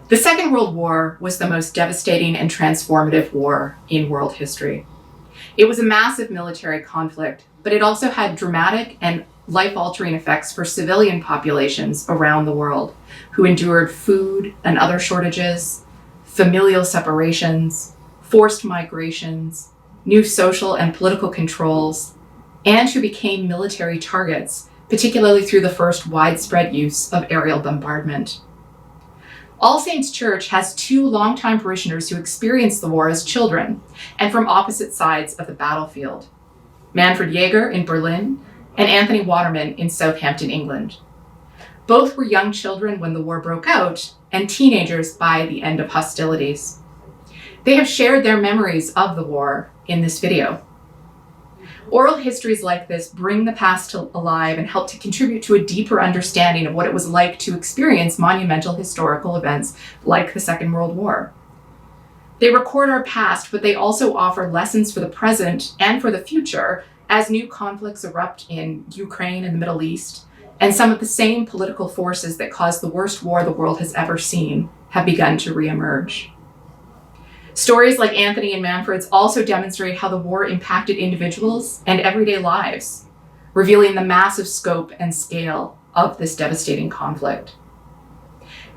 The Second World War was the most devastating and transformative war in world history. It was a massive military conflict, but it also had dramatic and life-altering effects for civilian populations around the world who endured food and other shortages, familial separations, forced migrations, new social and political controls, and who became military targets, particularly through the first widespread use of aerial bombardment. All Saints Church has two longtime parishioners who experienced the war as children and from opposite sides of the battlefield: Manfred Jager in Berlin and Anthony Waterman in Southampton, England. Both were young children when the war broke out and teenagers by the end of hostilities. They have shared their memories of the war in this video. Oral histories like this bring the past alive and help to contribute to a deeper understanding of what it was like to experience monumental historical events like the Second World War. They record our past, but they also offer lessons for the present and for the future as new conflicts erupt in Ukraine and the Middle East, and some of the same political forces that caused the worst war the world has ever seen have begun to reemerge. Stories like Anthony and Manfred's also demonstrate how the war impacted individuals and everyday lives, revealing the massive scope and scale of this devastating conflict.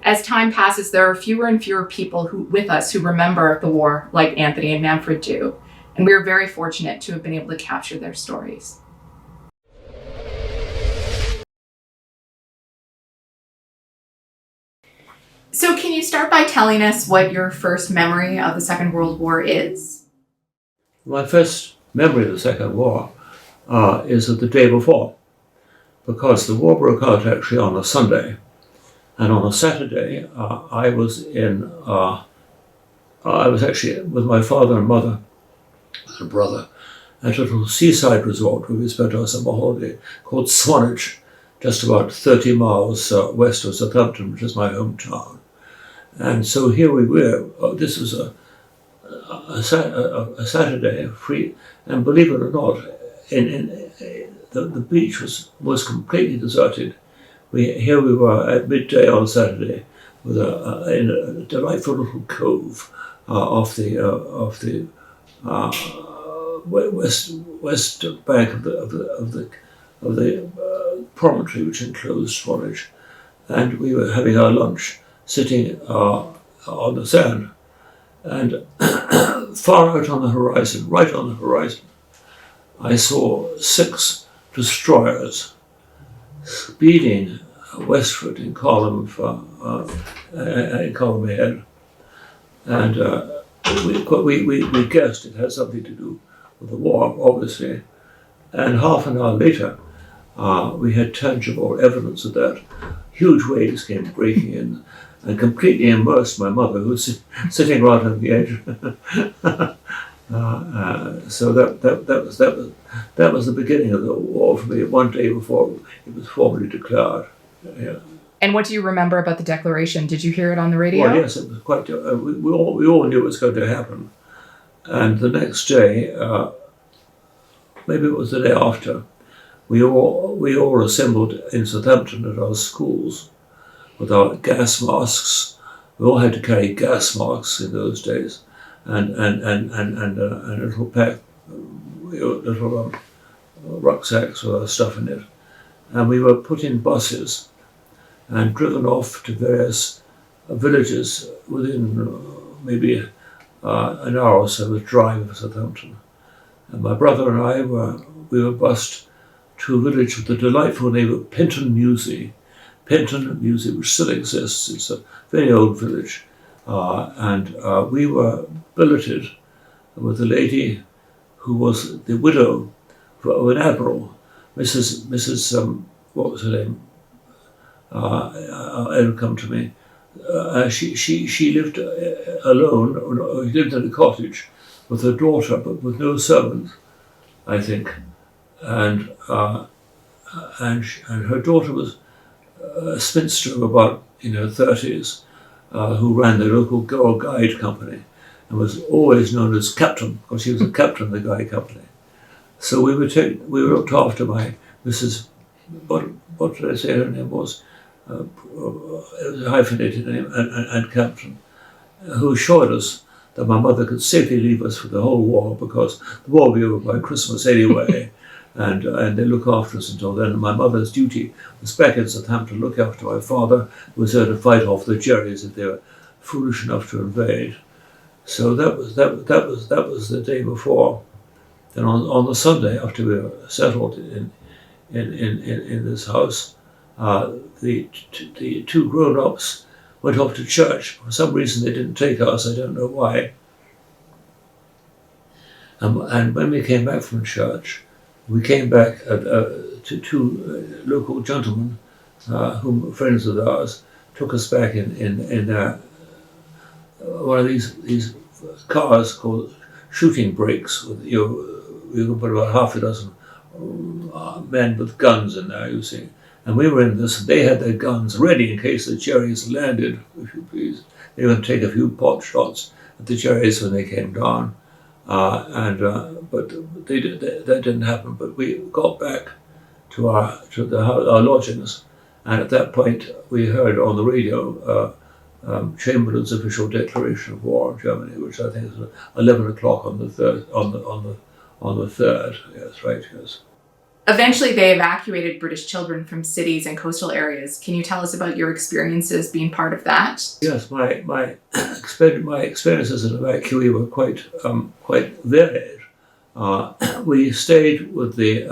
As time passes, there are fewer and fewer people with us who remember the war like Anthony and Manfred do, and we are very fortunate to have been able to capture their stories. So can you start by telling us what your first memory of the Second World War is? My first memory of the Second War is of the day before, because the war broke out actually on a Sunday, and on a Saturday I was actually with my father and mother and brother at a little seaside resort where we spent our summer holiday called Swanage, just about 30 miles west of Southampton, which is my hometown. And so here we were. This was a Saturday, free, and believe it or not, the beach was completely deserted. Here we were at midday on Saturday, with in a delightful little cove off the west bank of the promontory which enclosed Swanage, and we were having our lunch, sitting on the sand, and far out on the horizon, right on the horizon, I saw 6 destroyers speeding westward in column ahead, and we guessed it had something to do with the war, obviously, and half an hour later we had tangible evidence of that. Huge waves came breaking in and completely immersed my mother, who was sitting right on the edge. So that was the beginning of the war for me. One day before it was formally declared. Yeah. And what do you remember about the declaration? Did you hear it on the radio? Well, yes, it was quite. We all knew it was going to happen, and the next day, maybe it was the day after, we all assembled in Southampton at our schools with our gas masks. We all had to carry gas masks in those days, and a little pack, little rucksacks with our stuff in it, and we were put in buses and driven off to various villages within maybe an hour or so's drive of Southampton. And my brother and I were bused to a village with the delightful name of Penton Newsey, which still exists. It's a very old village, and we were billeted with a lady who was the widow of an admiral, Mrs. What was her name? It'll come to me. She lived alone. She lived in a cottage with her daughter, but with no servants, I think. And her daughter was a spinster of about in her 30s, who ran the local girl guide company and was always known as captain, because she was the captain of the guide company. So we were looked after by Mrs. What did I say her name was? it was a hyphenated name, and captain, who assured us that my mother could safely leave us for the whole war because the war would be over by Christmas anyway, and they look after us until then. And my mother's duty was back in Southampton to look after my father, who was there to fight off the Jerrys if they were foolish enough to invade. So that was the day before. Then on the Sunday after we were settled in this house, the two grown-ups went off to church. For some reason they didn't take us, I don't know why. And when we came back from church, we came back to two local gentlemen, whom friends of ours, took us back in one of these cars called shooting brakes. You could put about half a dozen men with guns in there, you see. And we were in this, they had their guns ready in case the Jerrys landed, if you please. They were going to take a few pot shots at the Jerrys when they came down. But that didn't happen. But we got back to our lodgings, and at that point we heard on the radio Chamberlain's official declaration of war on Germany, which I think is 11 o'clock on the 3rd. Yes, right. Yes. Eventually, they evacuated British children from cities and coastal areas. Can you tell us about your experiences being part of that? Yes, my experiences as an evacuee were quite varied. We stayed with the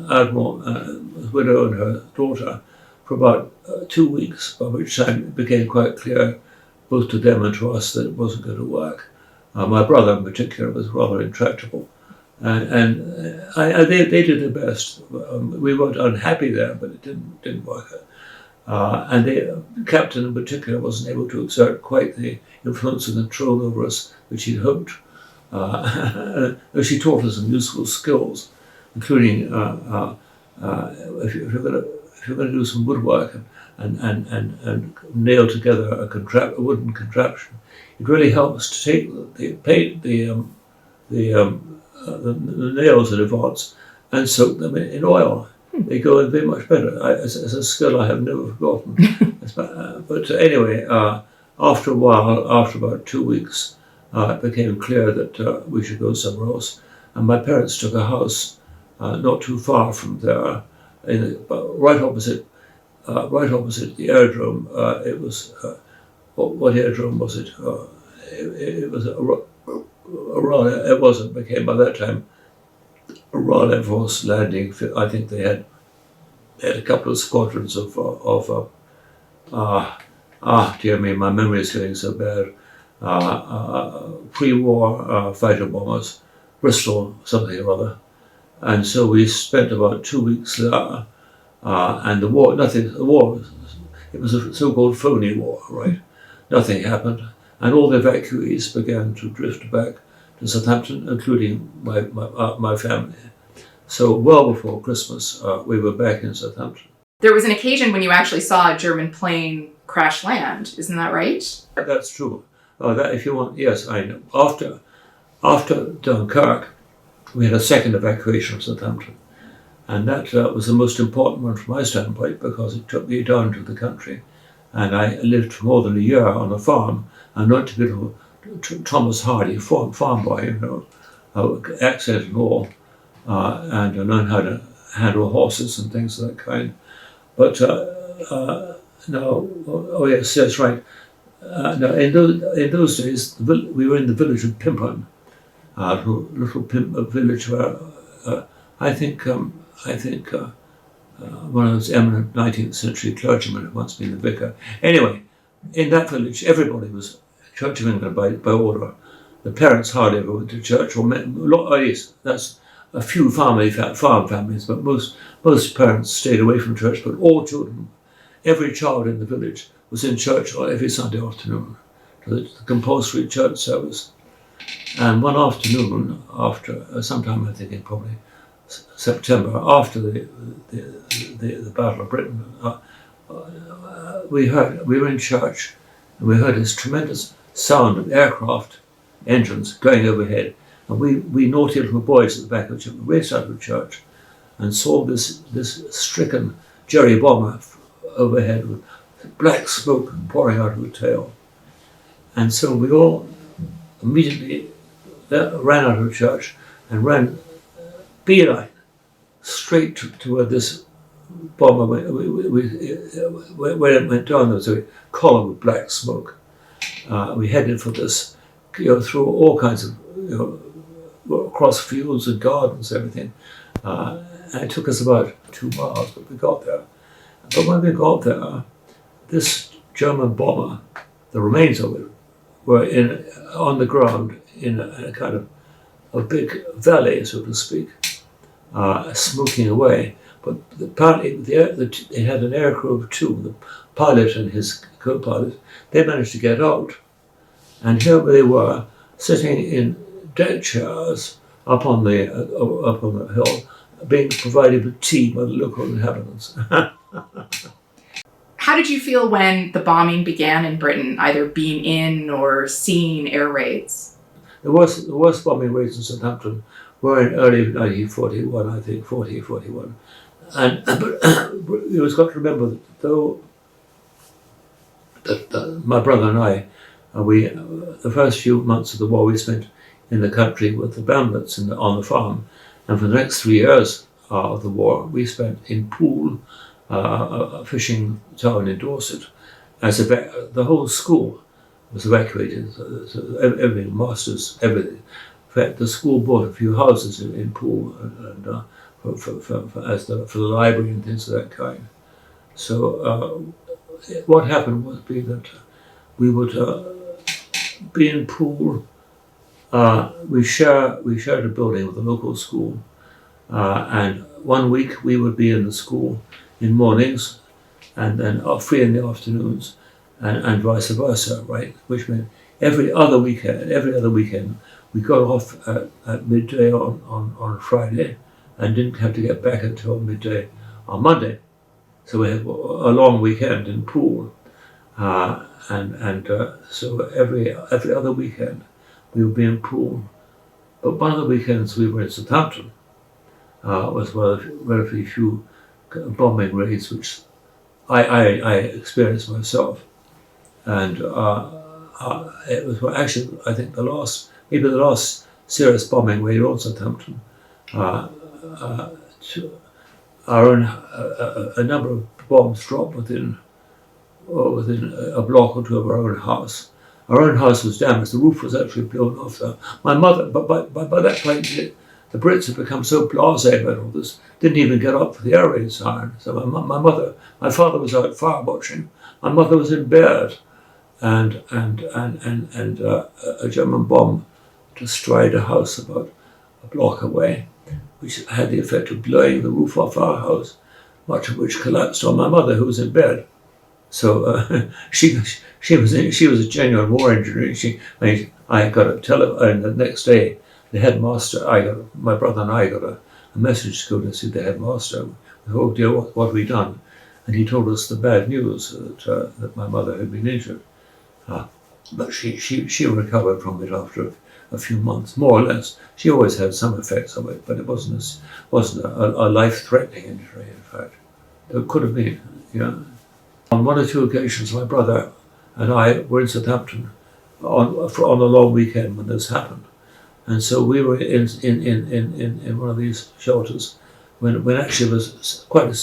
Admiral's widow and her daughter for about 2 weeks, by which time it became quite clear, both to them and to us, that it wasn't going to work. My brother, in particular, was rather intractable. And they did their best. We weren't unhappy there, but it didn't work out. And the captain in particular wasn't able to exert quite the influence and control over us which he'd hoped. She taught us some useful skills, including if you're going to do some woodwork and nail together a wooden contraption, it really helps to take the nails in advance and soak them in oil. They go in very much better. It's a skill I have never forgotten. But anyway, after a while, after about 2 weeks, it became clear that we should go somewhere else. And my parents took a house not too far from there, right opposite the aerodrome. It was what aerodrome was it? It was it wasn't, became by that time a Royal Air Force landing. I think they had a couple of squadrons of dear me, my memory is getting so bad. Pre-war fighter bombers, Bristol something or other, and so we spent about 2 weeks there. And the war, it was a so-called phony war, right? Nothing happened. And all the evacuees began to drift back to Southampton, including my family. So well before Christmas, we were back in Southampton. There was an occasion when you actually saw a German plane crash land, isn't that right? That's true. That, if you want, yes, I know. After Dunkirk, we had a second evacuation of Southampton. And that was the most important one from my standpoint, because it took me down to the country. And I lived for more than a year on a farm. I learned to be a Thomas Hardy farm boy, accent and all. And I learned how to handle horses and things of that kind. But no, oh yes, that's right. No, in those days, we were in the village of Pimpern, little village where I think one of those eminent 19th century clergymen had once been the vicar. Anyway, in that village, everybody was Church of England by order. The parents hardly ever went to church, that's a few farm families, but most parents stayed away from church, but all children, every child in the village was in church every Sunday afternoon, to the compulsory church service. And one afternoon, after sometime I think in probably September, after the Battle of Britain, we were in church, and we heard this tremendous sound of aircraft engines going overhead. And we naughty little boys at the back of the church raced out of church and saw this stricken Jerry bomber overhead with black smoke pouring out of the tail. And so we all immediately ran out of church and ran beeline straight to where this bomber went. When it went down, there was a column of black smoke. We headed for this, through all kinds of, across fields and gardens, everything. And it took us about 2 miles, but we got there. But when we got there, this German bomber, the remains of it, were on the ground in a kind of a big valley, so to speak, smoking away. But apparently they had an aircrew of 2, the pilot and his co-pilot. They managed to get out. And here they were, sitting in deck chairs up on the hill, being provided with tea by the local inhabitants. How did you feel when the bombing began in Britain, either being in or seeing air raids? The worst bombing raids in Southampton were in early 1941, I think, 41. But you've got to remember that though my brother and I, the first few months of the war we spent in the country with the Bamlets on the farm, and for the next 3 years of the war we spent in Poole, a fishing town in Dorset. The whole school was evacuated, so everything, masters, everything. In fact, the school bought a few houses in Poole and for the library and things of that kind. So what happened would be that we would be in Poole. We shared a building with a local school, and 1 week we would be in the school in mornings, and then free in the afternoons, and vice versa, right? Which meant every other weekend we got off at midday on Friday, and didn't have to get back until midday on Monday. So we had a long weekend in Poole, so every other weekend we would be in Poole. But one of the weekends we were in Southampton. Was one of relatively few bombing raids which I experienced myself, and it was actually, I think, the last serious bombing raid on Southampton. A number of bombs dropped within a block or two of our own house. Our own house was damaged. The roof was actually blown off. My mother, but by that point, the Brits had become so blasé about all this, didn't even get up for the air raid siren. So my father was out fire watching. My mother was in bed, and a German bomb destroyed a house about a block away, which had the effect of blowing the roof off our house, much of which collapsed on my mother, who was in bed. So she was a genuine war engineer. I got a and the next day the headmaster, my brother and I got a message to go to see the headmaster. Oh dear, what have we done? And he told us the bad news that my mother had been injured. But she recovered from it after a few months, more or less. She always had some effects of it, but it wasn't a life-threatening injury. In fact, it could have been. On 1 or 2 occasions, my brother and I were in Southampton on a long weekend when this happened, and so we were in one of these shelters when actually it was quite a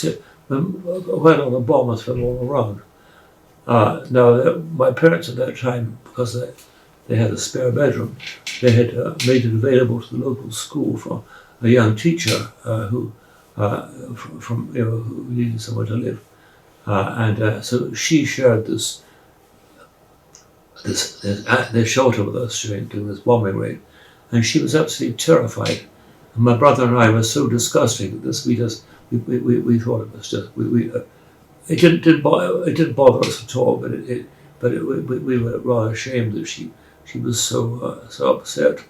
lot of bombers fell all around. Now, my parents at that time, because they had a spare bedroom, they had made it available to the local school for a young teacher who needed somewhere to live. So she shared this shelter with us during this bombing raid, and she was absolutely terrified. And my brother and I were so disgusting at this. We thought it was just it didn't bother us at all. But we were rather ashamed that she was so upset.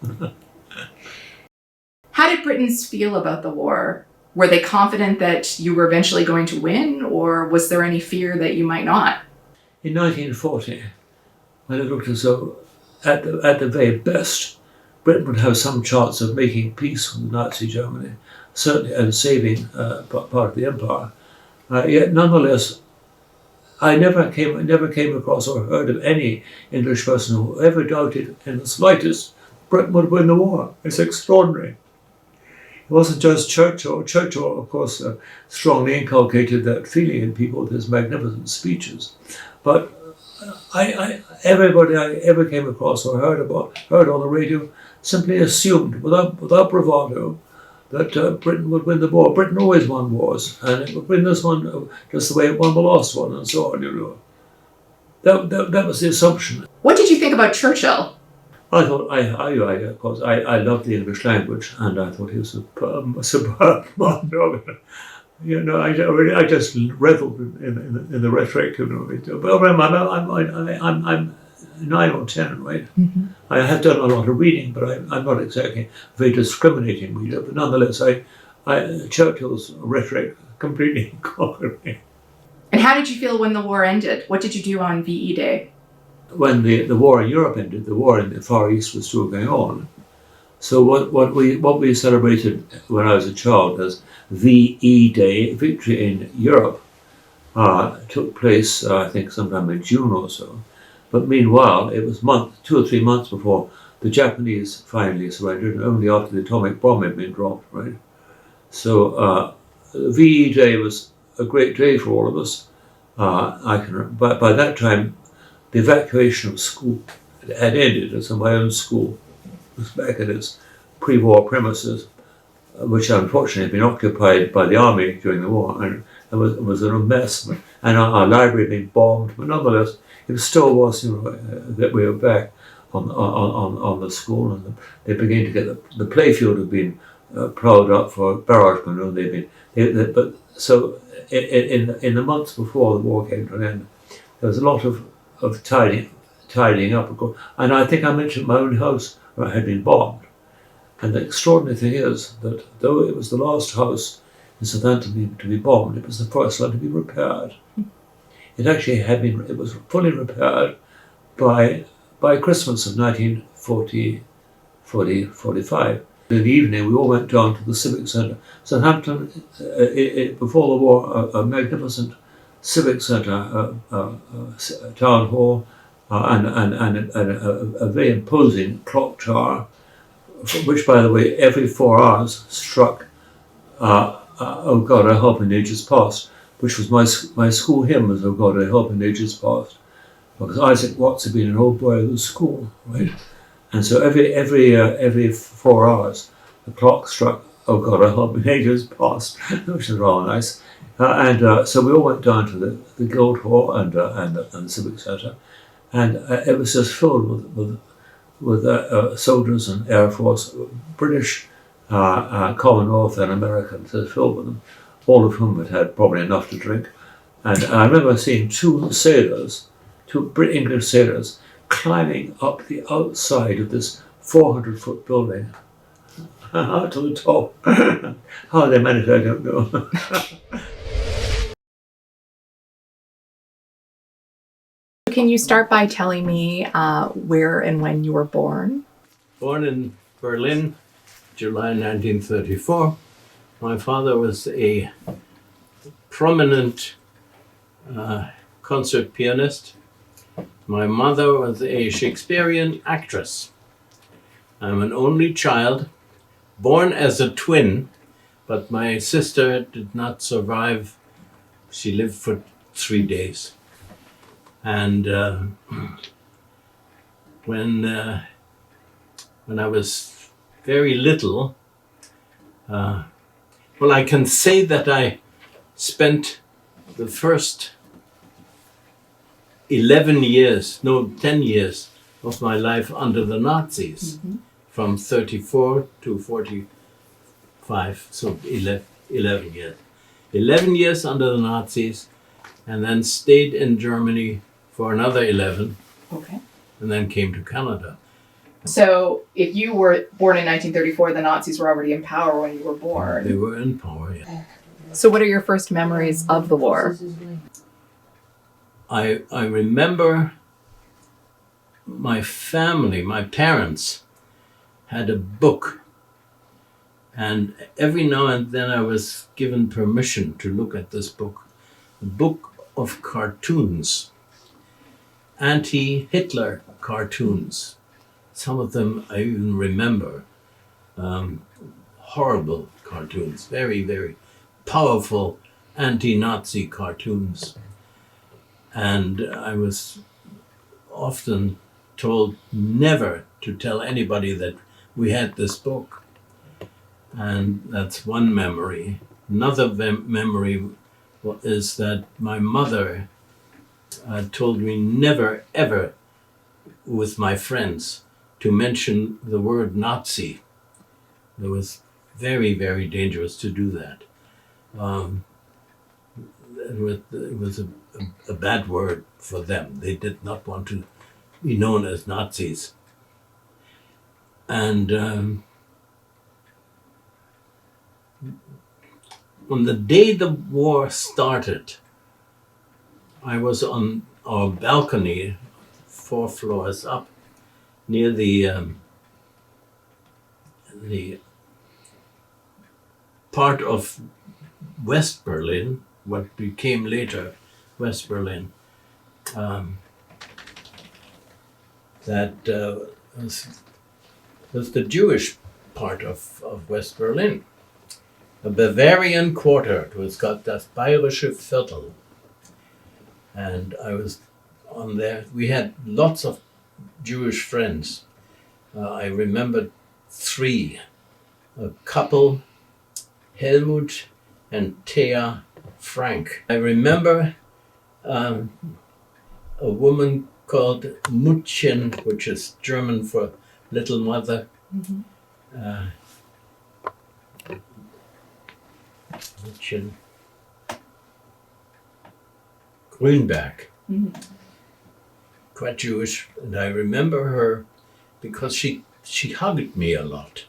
How did Britons feel about the war? Were they confident that you were eventually going to win, or was there any fear that you might not? In 1940, when it looked as though, at the very best, Britain would have some chance of making peace with Nazi Germany, certainly, and saving part of the empire. Yet, nonetheless, I never came across or heard of any English person who ever doubted in the slightest Britain would win the war. It's extraordinary. It wasn't just Churchill. Churchill, of course, strongly inculcated that feeling in people with his magnificent speeches. But everybody I ever came across or heard on the radio simply assumed, without bravado, that Britain would win the war. Britain always won wars, and it would win this one just the way it won the last one, and so on. That was the assumption. What did you think about Churchill? I thought, of course, I loved the English language, and I thought he was a superb man. I just reveled in the rhetoric. But I'm 9 or 10, right? Mm-hmm. I have done a lot of reading, but I'm not exactly a very discriminating reader. But nonetheless, Churchill's rhetoric completely conquered me. And how did you feel when the war ended? What did you do on VE Day? When the war in Europe ended, the war in the Far East was still going on. So what we celebrated when I was a child as VE Day, Victory in Europe, took place I think sometime in June or so. But meanwhile, it was 2 or 3 months before the Japanese finally surrendered, and only after the atomic bomb had been dropped, right? So VE Day was a great day for all of us. By that time, the evacuation of school had ended, and so my own school was back at its pre-war premises, which unfortunately had been occupied by the army during the war, and it was a mess. And our library had been bombed, but nonetheless, it still was that we were back on the school, and they began to get the playfield had been ploughed up for barrage maneuver. But so in the months before the war came to an end, there was a lot of tidying up, of course. And I think I mentioned my own house had been bombed. And the extraordinary thing is that though it was the last house in Southampton to be bombed, it was the first one to be repaired. It actually it was fully repaired by Christmas of 1945. In the evening, we all went down to the Civic Centre. Southampton, before the war, a magnificent civic centre, town hall, and a very imposing clock tower, which, by the way, every 4 hours struck "Oh God, I hope in ages past," which was my school hymn, was "Oh God, I hope in ages past," because Isaac Watts had been an old boy at the school, right? And so every 4 hours, the clock struck "Oh God, I hope in ages past," which was rather nice. So we all went down to the Guildhall and the Civic Centre, and it was just filled with soldiers and Air Force, British, Commonwealth and Americans, filled with them, all of whom had probably enough to drink. And I remember seeing two English sailors, climbing up the outside of this 400-foot building, out to the top. How they managed, I don't know. Can you start by telling me where and when you were born? Born in Berlin, July 1934. My father was a prominent concert pianist. My mother was a Shakespearean actress. I'm an only child, born as a twin, but my sister did not survive. She lived for 3 days. And when I was very little, I can say that I spent the first 10 years of my life under the Nazis, from 34 to 45, so 11 years. 11 years under the Nazis, and then stayed in Germany for another 11, Okay. and then came to Canada. So if you were born in 1934, the Nazis were already in power when you were born. They were in power, yeah. So what are your first memories of the war? I remember my family, my parents, had a book, and every now and then I was given permission to look at this book. The book of cartoons, anti-Hitler cartoons. Some of them I even remember. Horrible cartoons, very, very powerful anti-Nazi cartoons. And I was often told never to tell anybody that we had this book. And that's one memory. Another memory is that my mother told me never, ever, with my friends, to mention the word Nazi. It was very, very dangerous to do that. It was a bad word for them. They did not want to be known as Nazis. And on the day the war started, I was on our balcony, 4 floors up, near the part of West Berlin, what became later West Berlin, that was the Jewish part of West Berlin. A Bavarian quarter. It was called das Bayerische Viertel. And I was on there. We had lots of Jewish friends. I remember 3. A couple, Helmut and Thea Frank. I remember a woman called Muttchen, which is German for little mother. Muttchen. Grünberg. Quite Jewish. And I remember her because she hugged me a lot.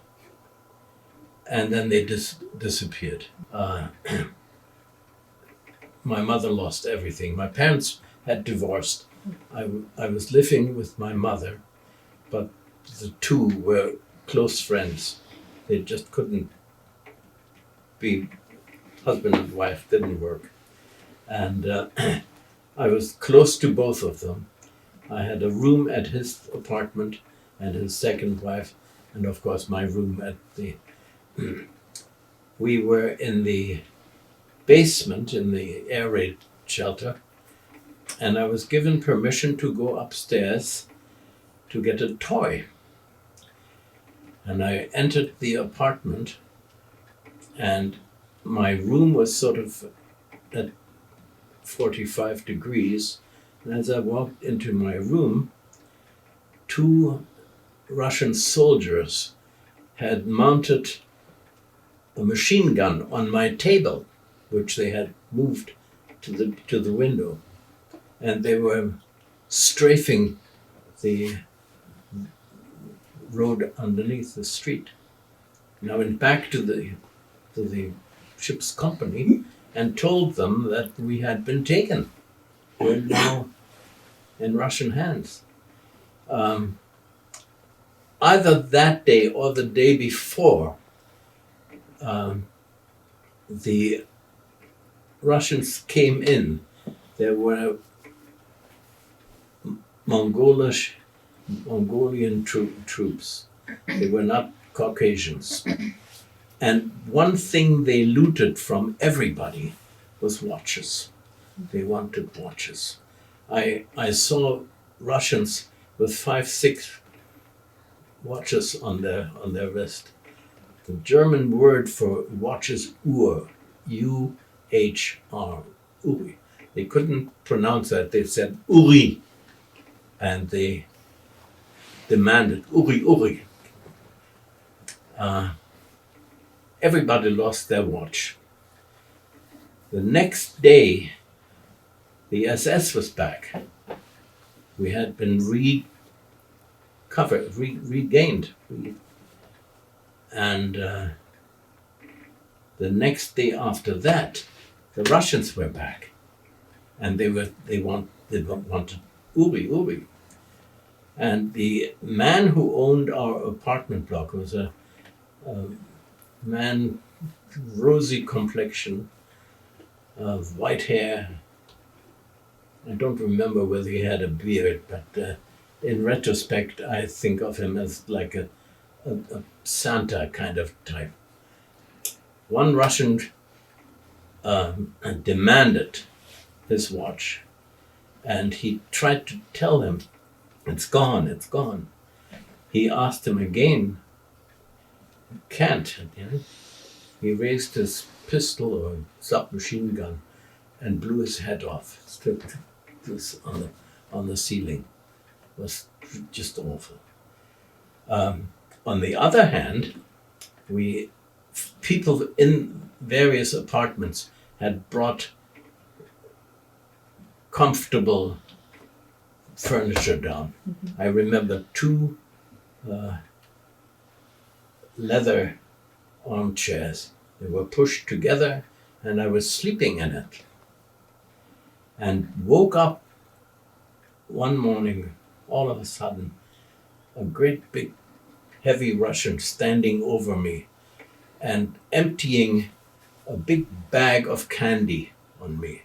And then they disappeared. My mother lost everything. My parents had divorced. I was living with my mother, but the 2 were close friends. They just couldn't be husband and wife, didn't work. And I was close to both of them. I had a room at his apartment and his second wife, and of course my room at the... We were in the basement in the air raid shelter, and I was given permission to go upstairs to get a toy. And I entered the apartment, and my room was sort of at 45 degrees. And as I walked into my room, 2 Russian soldiers had mounted a machine gun on my table, which they had moved to the window, and they were strafing the road underneath the street. And I went back to the ship's company and told them that we had been taken. We're now in Russian hands. Either that day or the day before, the Russians came in. There were Mongolian troops. They were not Caucasians. And one thing they looted from everybody was watches. They wanted watches. I saw Russians with 5, 6 watches on their wrist. The German word for watch is Uhr, U-H-R, Uri. They couldn't pronounce that. They said Uri, and they demanded Uri, Uri. Everybody lost their watch. The next day, the SS was back. We had been regained. And the next day after that, the Russians were back, and they wanted Uri. And the man who owned our apartment block was a man, rosy complexion, white hair, I don't remember whether he had a beard, but in retrospect, I think of him as like a Santa kind of type. One Russian demanded his watch, and he tried to tell him, it's gone, it's gone. He asked him again, can't. He raised his pistol or submachine gun and blew his head off, stripped this on the ceiling. It was just awful. On the other hand, people in various apartments had brought comfortable furniture down. Mm-hmm. I remember 2 leather armchairs. They were pushed together, and I was sleeping in it. And woke up one morning, all of a sudden, a great big heavy Russian standing over me and emptying a big bag of candy on me.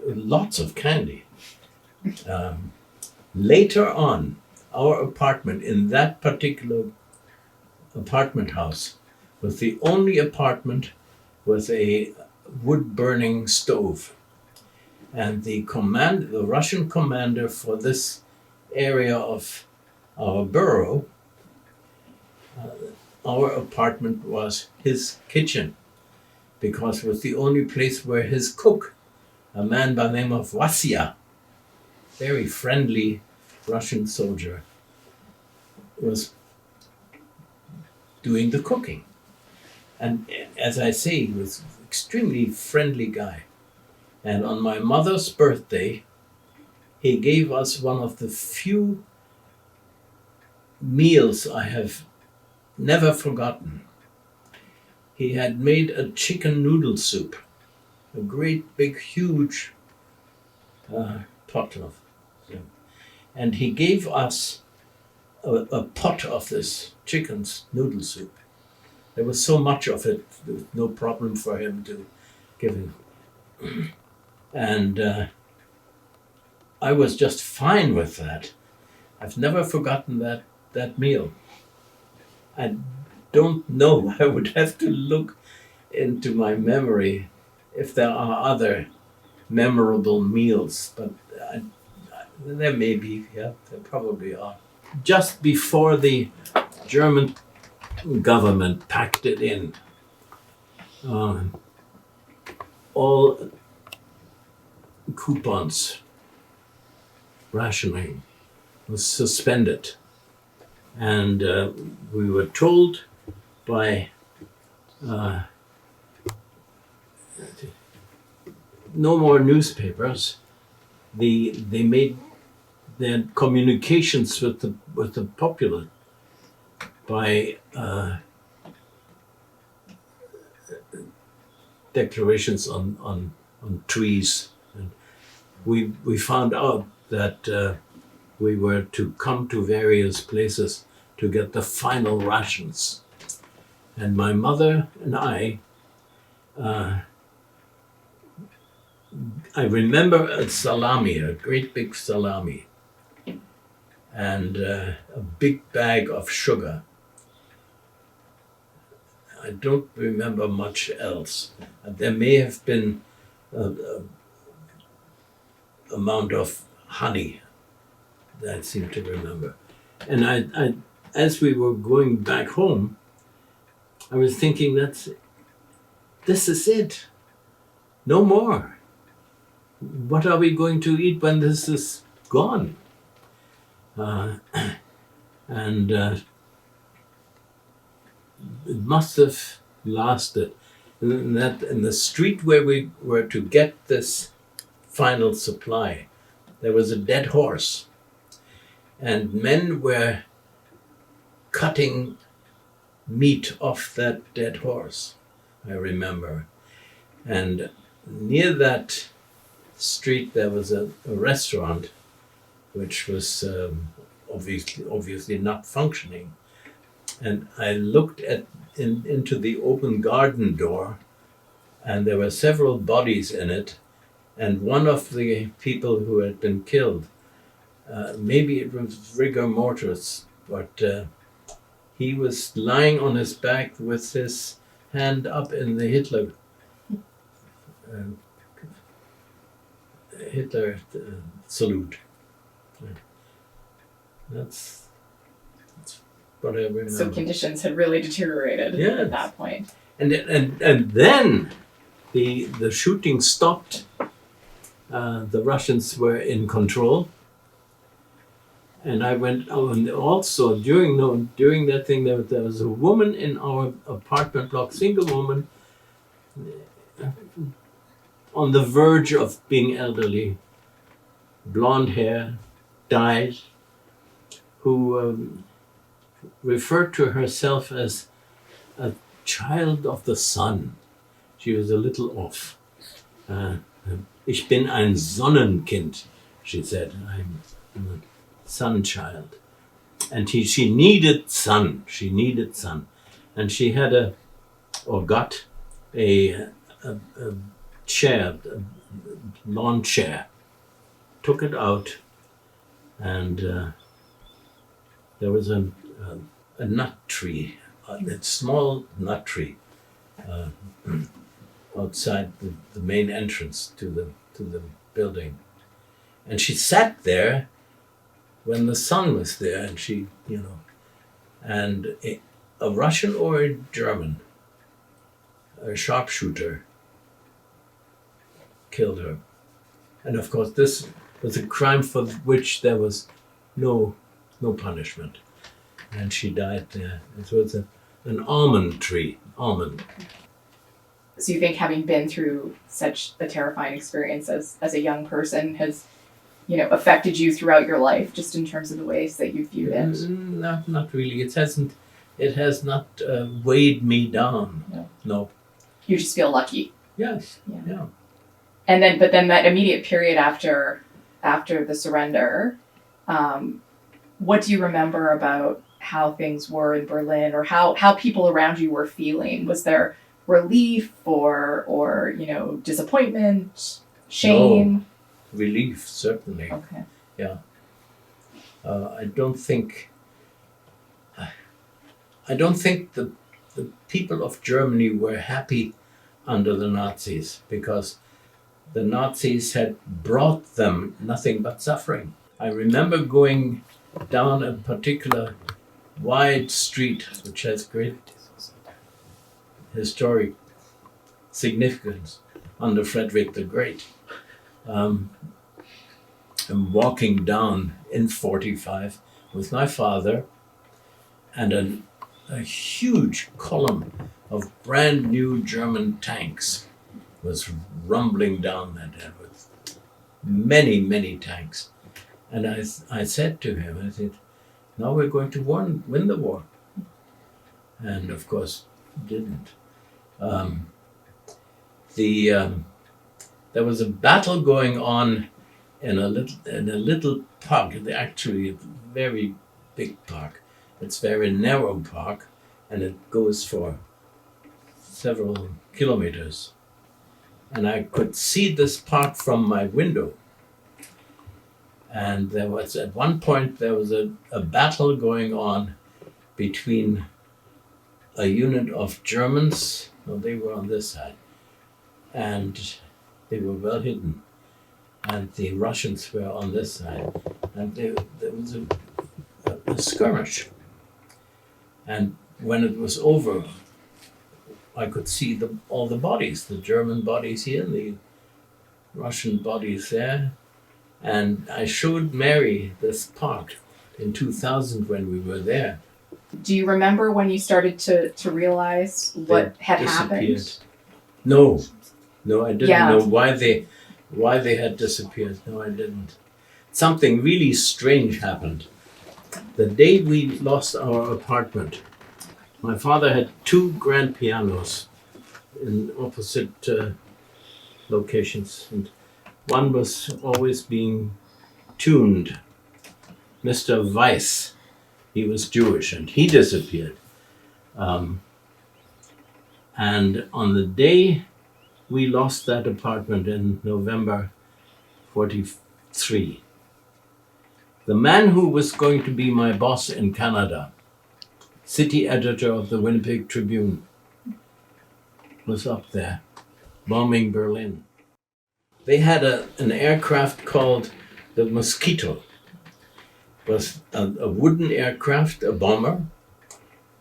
Lots of candy. Later on, our apartment in that particular apartment house was the only apartment with a wood-burning stove. And the Russian commander for this area of our borough, our apartment was his kitchen, because it was the only place where his cook, a man by the name of Vasya, very friendly Russian soldier, was doing the cooking. And as I say, he was an extremely friendly guy. And on my mother's birthday, he gave us one of the few meals I have never forgotten. He had made a chicken noodle soup, a great big huge pot of soup. And he gave us a pot of this chicken's noodle soup. There was so much of it, there was no problem for him to give him. And I was just fine with that. I've never forgotten that meal. I don't know, I would have to look into my memory if there are other memorable meals, but there may be, yeah, there probably are. Just before the German government packed it in, all coupons, rationing was suspended. And we were told by no more newspapers. They made their communications with the popular by declarations on trees. And we found out that we were to come to various places to get the final rations. And my mother and I remember a salami, a great big salami, and a big bag of sugar. I don't remember much else. There may have been an amount of honey that I seem to remember. And I, as we were going back home, I was thinking, this is it. No more. What are we going to eat when this is gone? And it must have lasted. In the street where we were to get this final supply, there was a dead horse. And men were cutting meat off that dead horse, I remember. And near that street there was a restaurant which was obviously not functioning. And I looked into the open garden door, and there were several bodies in it, And one of the people who had been killed, maybe it was rigor mortis, but he was lying on his back with his hand up in the Hitler salute. That's what I remember. So conditions had really deteriorated Yes. at that point. And then the shooting stopped. The Russians were in control. And I went, and also during that thing, there was a woman in our apartment block, single woman, on the verge of being elderly, blonde hair, died, who referred to herself as a child of the sun. She was a little off. Ich bin ein Sonnenkind, she said. I'm a sun child. And she needed sun. She needed sun. And she had got a chair, a lawn chair, took it out, and there was a nut tree, a small nut tree outside the main entrance to the building. And she sat there when the sun was there, and she, and a Russian or a German, a sharpshooter, killed her. And of course, this was a crime for which there was no punishment. And she died there. It was an almond tree, almond. So you think having been through such a terrifying experience as a young person has, affected you throughout your life, just in terms of the ways that you viewed it? Not really. It has not weighed me down. No. You just feel lucky. Yes. Yeah. Yeah. But then that immediate period after the surrender, what do you remember about how things were in Berlin, or how people around you were feeling? Was there relief or disappointment, shame? No. Relief, certainly. Okay. Yeah. I don't think the people of Germany were happy under the Nazis, because the Nazis had brought them nothing but suffering. I remember going down a particular wide street, which has great historic significance under Frederick the Great. I'm walking down in 45 with my father, and a huge column of brand new German tanks was rumbling down that with many, many tanks. And I said to him, I said, now we're going to win the war. And of course, didn't. There was a battle going on in a little park, actually a very big park. It's a very narrow park, and it goes for several kilometers. And I could see this park from my window. And at one point there was a battle going on between a unit of Germans, they were on this side, and they were well hidden, and the Russians were on this side, and there was a skirmish. And when it was over, I could see all the bodies, the German bodies here, and the Russian bodies there. And I showed Mary this park in 2000 when we were there. Do you remember when you started to realize what had happened? No, I didn't Yeah. know why they had disappeared. No, I didn't. Something really strange happened. The day we lost our apartment, my father had two grand pianos in opposite locations, and one was always being tuned. Mr. Weiss, he was Jewish, and he disappeared. And on the day we lost that apartment in November 43. The man who was going to be my boss in Canada, city editor of the Winnipeg Tribune, was up there bombing Berlin. They had an aircraft called the Mosquito. It was a wooden aircraft, a bomber,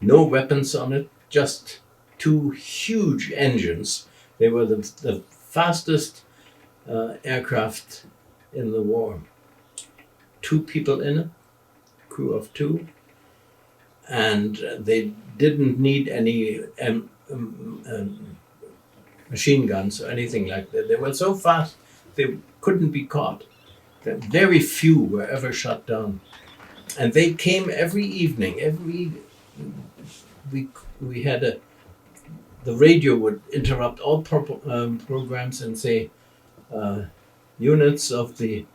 no weapons on it, just two huge engines. They were the fastest aircraft in the war. 2 people in it, crew of 2, and they didn't need any machine guns or anything like that. They were so fast they couldn't be caught. Very few were ever shot down, and they came every evening. We had the radio would interrupt all programs and say units of the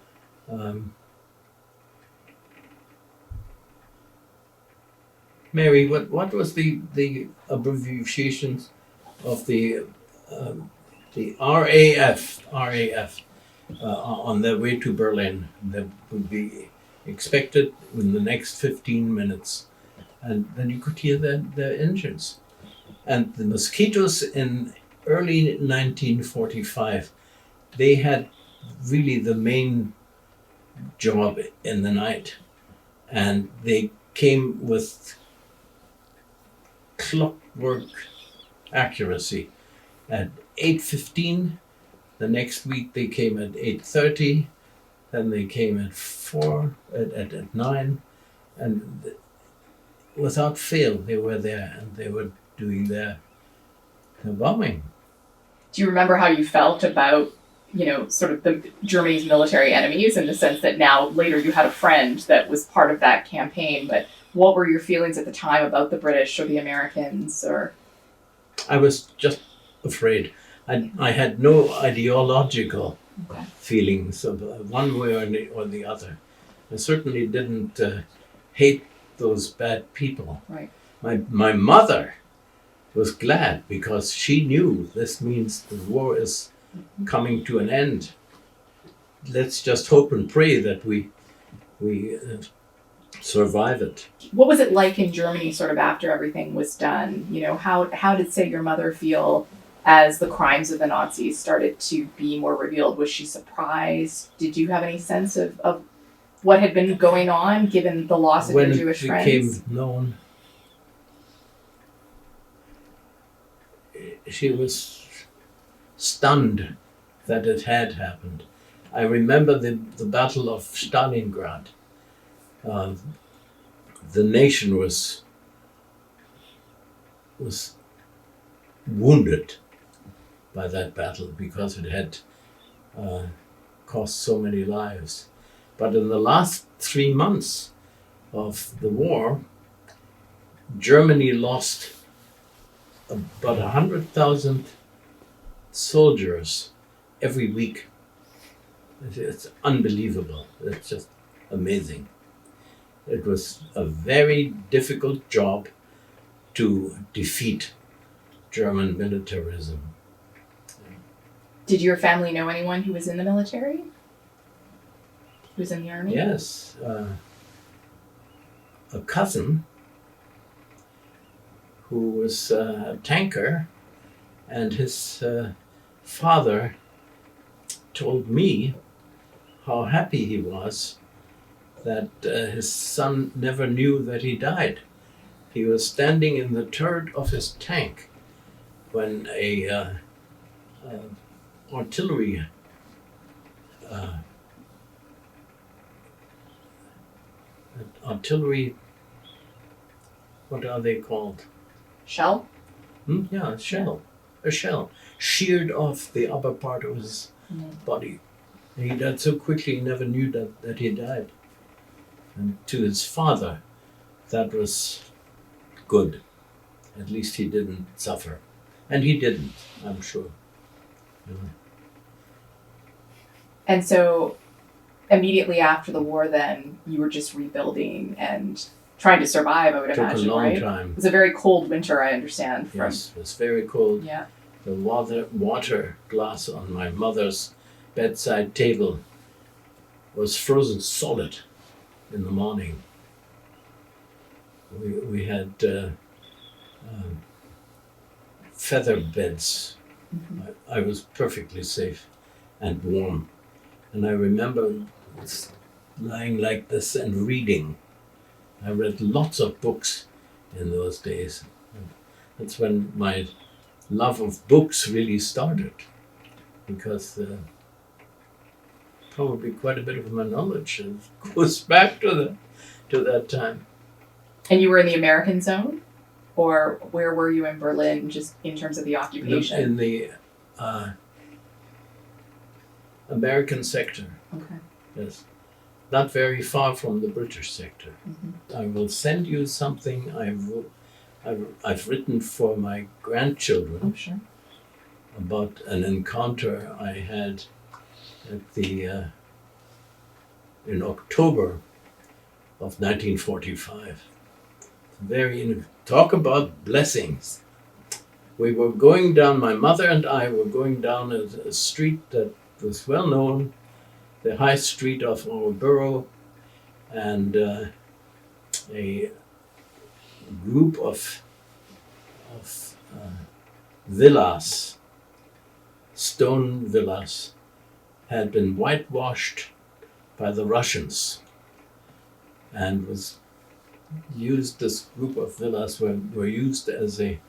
Mary, what was the abbreviations of the RAF on their way to Berlin that would be expected in the next 15 minutes, and then you could hear their engines. And the Mosquitoes in early 1945, they had really the main job in the night, and they came with clockwork accuracy at 8:15. The next week they came at 8:30. Then they came at 4, at 9, and without fail they were there, and they were doing their bombing. Do you remember how you felt about, sort of the Germany's military enemies, in the sense that now later you had a friend that was part of that campaign, but what were your feelings at the time about the British or the Americans? Or I was just afraid. I had no ideological feelings of one way or the other. I certainly didn't hate those bad people. Right. My mother was glad because she knew this means the war is coming to an end. Let's just hope and pray that we survive it. What was it like in Germany, sort of after everything was done? How did, say, your mother feel as the crimes of the Nazis started to be more revealed? Was she surprised? Did you have any sense of what had been going on, given the loss of your Jewish friends? When it became known, she was stunned that it had happened. I remember the Battle of Stalingrad. The nation was wounded by that battle because it had cost so many lives. But in the last 3 months of the war, Germany lost about 100,000 soldiers every week. It's unbelievable. It's just amazing. It was a very difficult job to defeat German militarism. Did your family know anyone who was in the military? Who was in the army? Yes. A cousin who was a tanker, and his father told me how happy he was that his son never knew that he died. He was standing in the turret of his tank when a artillery what are they called? Shell? Yeah, a shell. A shell. Sheared off the upper part of his body. And he died so quickly he never knew that he died. And to his father, that was good. At least he didn't suffer. And he didn't, I'm sure. And so immediately after the war then, you were just rebuilding and trying to survive, I would imagine, right? Took a long time. It was a very cold winter, I understand. Yes, it was very cold. Yeah. the water glass on my mother's bedside table was frozen solid in the morning. We had feather beds. I was perfectly safe and warm. And I remember lying like this and reading. I read lots of books in those days. That's when my love of books really started, because probably quite a bit of my knowledge goes back to that time. And you were in the American zone? Or where were you in Berlin, just in terms of the occupation? In the American sector. Okay. Yes. Not very far from the British sector. I will send you something I've written for my grandchildren. Oh, sure. About an encounter I had at the in October of 1945. Talk about blessings. We were going down, my mother and I were going down a street that was well known, the high street of our borough, and a group of villas, stone villas, had been whitewashed by the Russians, and was used, this group of villas were used as a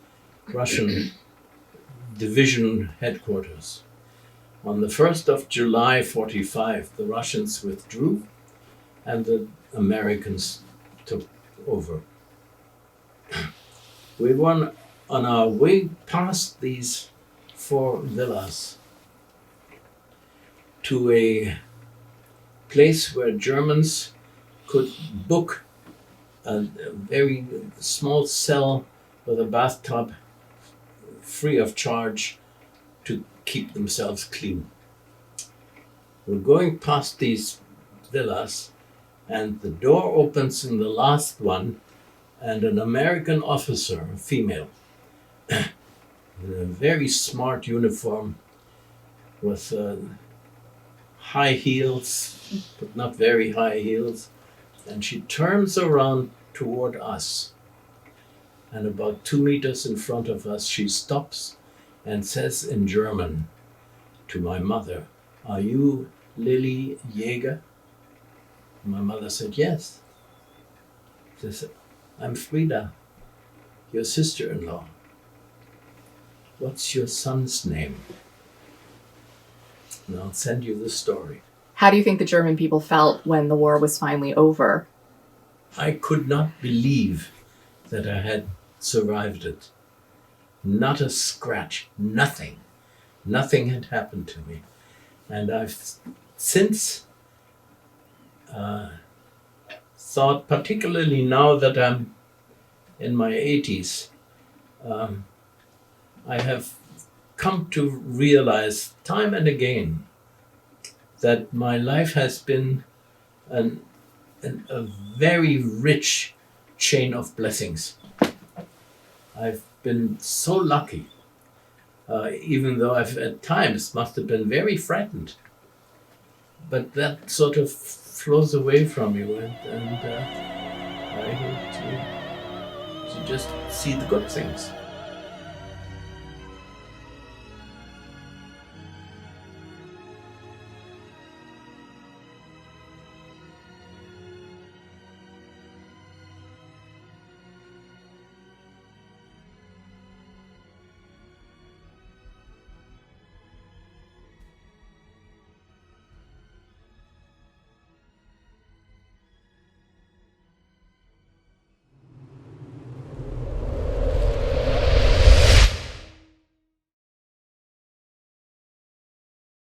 Russian division headquarters. On the 1st of July 45, the Russians withdrew and the Americans took over. We were on our way past these 4 villas to a place where Germans could book a very small cell with a bathtub free of charge to keep themselves clean. We're going past these villas, and the door opens in the last one, and an American officer, a female, in a very smart uniform with high heels, but not very high heels, and she turns around toward us. And about 2 meters in front of us, she stops and says in German to my mother, "Are you Lily Jager?" My mother said, "Yes." She said, "I'm Frida, your sister-in-law. What's your son's name?" And I'll send you the story. How do you think the German people felt when the war was finally over? I could not believe that I had survived it. Not a scratch, nothing. Nothing had happened to me. And I've since thought, particularly now that I'm in my 80s, I have come to realize time and again that my life has been a very rich chain of blessings. I've been so lucky, even though I've at times must have been very frightened. But that sort of flows away from you, and I hope to just see the good things.